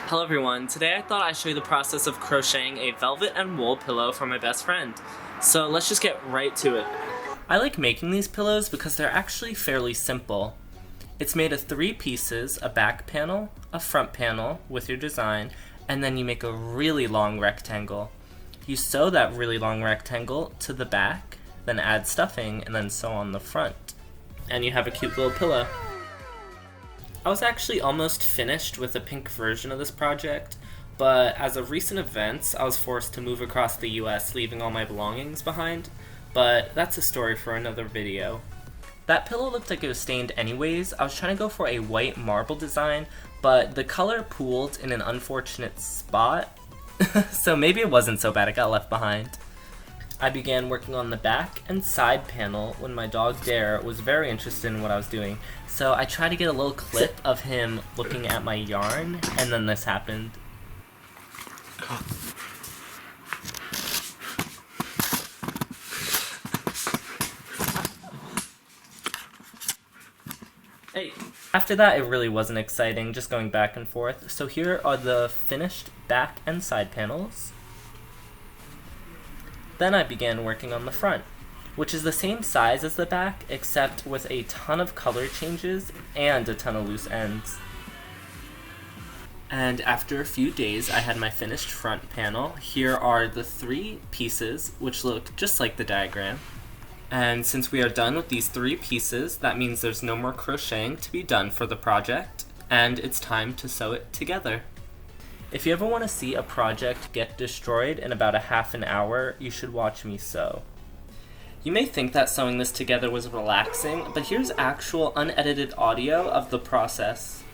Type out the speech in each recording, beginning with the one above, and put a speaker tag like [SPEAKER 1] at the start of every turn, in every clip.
[SPEAKER 1] Hello everyone, today I thought I'd show you the process of crocheting a velvet and wool pillow for my best friend. So let's just get right to it. I like making these pillows because they're actually fairly simple. It's made of 3 pieces, a back panel, a front panel with your design, and then you make a really long rectangle. You sew that really long rectangle to the back, then add stuffing, and then sew on the front. And you have a cute little pillow. I was actually almost finished with a pink version of this project, but as of recent events, I was forced to move across the US, leaving all my belongings behind, but that's a story for another video. That pillow looked like it was stained anyways. I was trying to go for a white marble design, but the color pooled in an unfortunate spot, so maybe it wasn't so bad it got left behind. I began working on the back and side panel when my dog Dare was very interested in what I was doing. So I tried to get a little clip of him looking at my yarn, and then this happened. Hey. After that, it really wasn't exciting, just going back and forth. So here are the finished back and side panels. Then I began working on the front, which is the same size as the back, except with a ton of color changes and a ton of loose ends. And after a few days, I had my finished front panel. Here are the 3 pieces, which look just like the diagram. And since we are done with these 3 pieces, that means there's no more crocheting to be done for the project, and it's time to sew it together. If you ever want to see a project get destroyed in about a half an hour, you should watch me sew. You may think that sewing this together was relaxing, but here's actual unedited audio of the process.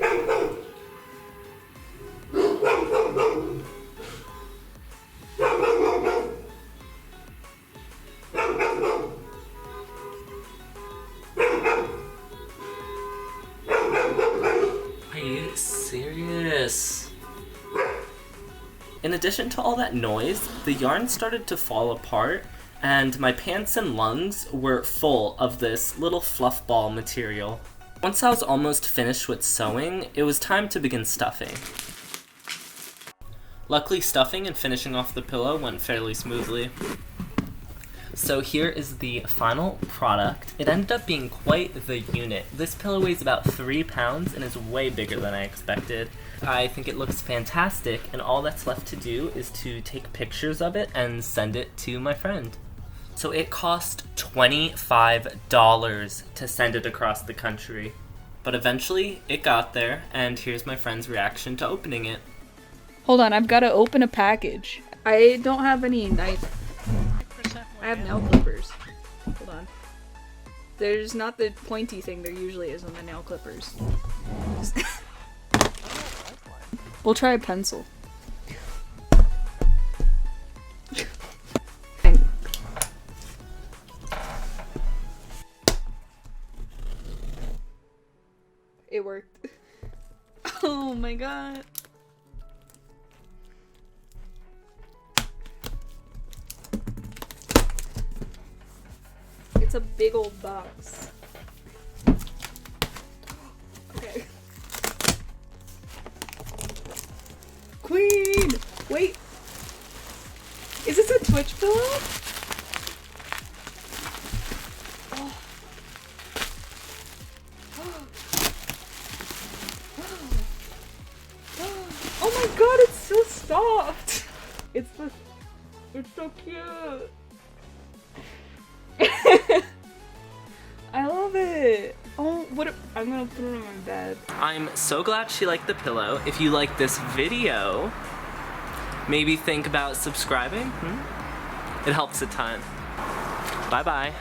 [SPEAKER 1] Are you serious? In addition to all that noise, the yarn started to fall apart, and my pants and lungs were full of this little fluff ball material. Once I was almost finished with sewing, it was time to begin stuffing. Luckily, stuffing and finishing off the pillow went fairly smoothly. So here is the final product. It ended up being quite the unit. This pillow weighs about 3 pounds and is way bigger than I expected. I think it looks fantastic, and all that's left to do is to take pictures of it and send it to my friend. So it cost $25 to send it across the country. But eventually, it got there, and here's my friend's reaction to opening it.
[SPEAKER 2] Hold on, I've got to open a package. I don't have any knife. I have nail clippers. Hold on. There's not the pointy thing there usually is on the nail clippers. We'll try a pencil. It worked. Oh my god. It's a big old box. Okay. Queen! Wait! Is this a Twitch pillow? Oh. Oh my god, it's so soft! It's so cute! I love it! Oh, I'm gonna put it on my bed. I'm so glad she liked the pillow. If you like this video, maybe think about subscribing. It helps a ton. Bye bye.